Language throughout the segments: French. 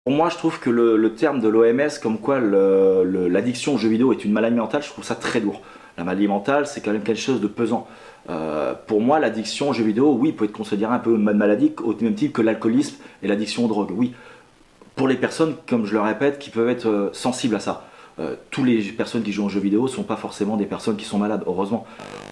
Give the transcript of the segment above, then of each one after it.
Pour moi, je trouve que le terme de l'OMS, comme quoi l'addiction aux jeux vidéo est une maladie mentale, je trouve ça très lourd. La maladie mentale, c'est quand même quelque chose de pesant. Pour moi, l'addiction aux jeux vidéo, oui, peut être considérée un peu une maladie, au même titre que l'alcoolisme et l'addiction aux drogues. Oui, pour les personnes, comme je le répète, qui peuvent être sensibles à ça. Toutes les personnes qui jouent aux jeux vidéo ne sont pas forcément des personnes qui sont malades, heureusement.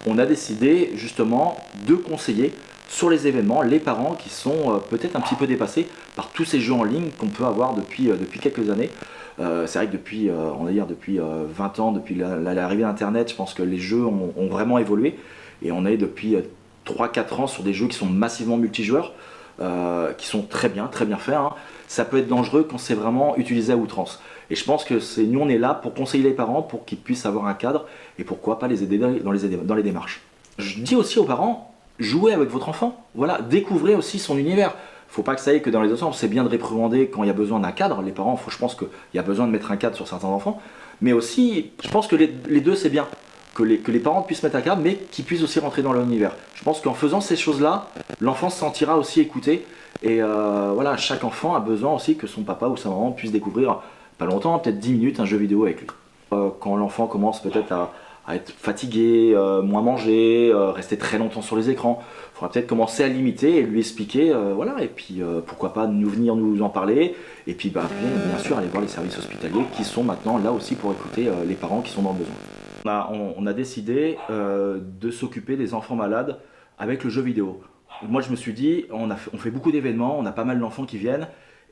On a décidé justement de conseiller sur les événements les parents qui sont peut-être un petit peu dépassés par tous ces jeux en ligne qu'on peut avoir depuis quelques années. C'est vrai que depuis, on va dire depuis 20 ans, depuis l'arrivée d'Internet, je pense que les jeux ont vraiment évolué. Et on est depuis 3-4 ans sur des jeux qui sont massivement multijoueurs, qui sont très bien faits, hein. Ça peut être dangereux quand c'est vraiment utilisé à outrance. Et je pense que nous on est là pour conseiller les parents, pour qu'ils puissent avoir un cadre, et pourquoi pas les aider dans les démarches. Je dis aussi aux parents, jouez avec votre enfant, voilà, découvrez aussi son univers. Faut pas que ça aille que dans les deux sens, c'est bien de réprimander quand il y a besoin d'un cadre, les parents, je pense qu'il y a besoin de mettre un cadre sur certains enfants, mais aussi, je pense que les deux c'est bien, que les parents puissent mettre un cadre, mais qu'ils puissent aussi rentrer dans leur univers. Je pense qu'en faisant ces choses-là, l'enfant se sentira aussi écouté, et voilà, chaque enfant a besoin aussi que son papa ou sa maman puisse découvrir, pas longtemps, peut-être 10 minutes, un jeu vidéo avec lui. Quand l'enfant commence peut-être à être fatigué, moins manger, rester très longtemps sur les écrans, il faudra peut-être commencer à limiter et lui expliquer, voilà, et puis pourquoi pas venir nous en parler, et puis bien sûr aller voir les services hospitaliers qui sont maintenant là aussi pour écouter les parents qui sont dans le besoin. On a décidé de s'occuper des enfants malades avec le jeu vidéo. Moi je me suis dit, on fait beaucoup d'événements, on a pas mal d'enfants qui viennent,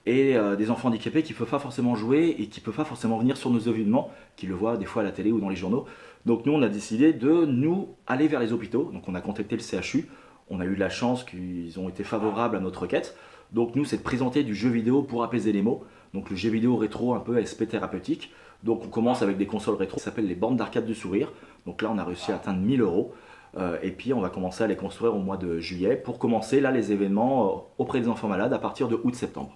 et des enfants handicapés qui ne peuvent pas forcément jouer et qui ne peuvent pas forcément venir sur nos événements, qui le voient des fois à la télé ou dans les journaux. Donc nous on a décidé de nous aller vers les hôpitaux, donc on a contacté le CHU, on a eu la chance qu'ils ont été favorables à notre requête. Donc nous c'est de présenter du jeu vidéo pour apaiser les mots, donc le jeu vidéo rétro un peu aspect thérapeutique. Donc on commence avec des consoles rétro, ça s'appelle les bornes d'arcade du sourire, donc là on a réussi à atteindre 1000 euros. Et puis on va commencer à les construire au mois de juillet pour commencer là les événements auprès des enfants malades à partir de août-septembre.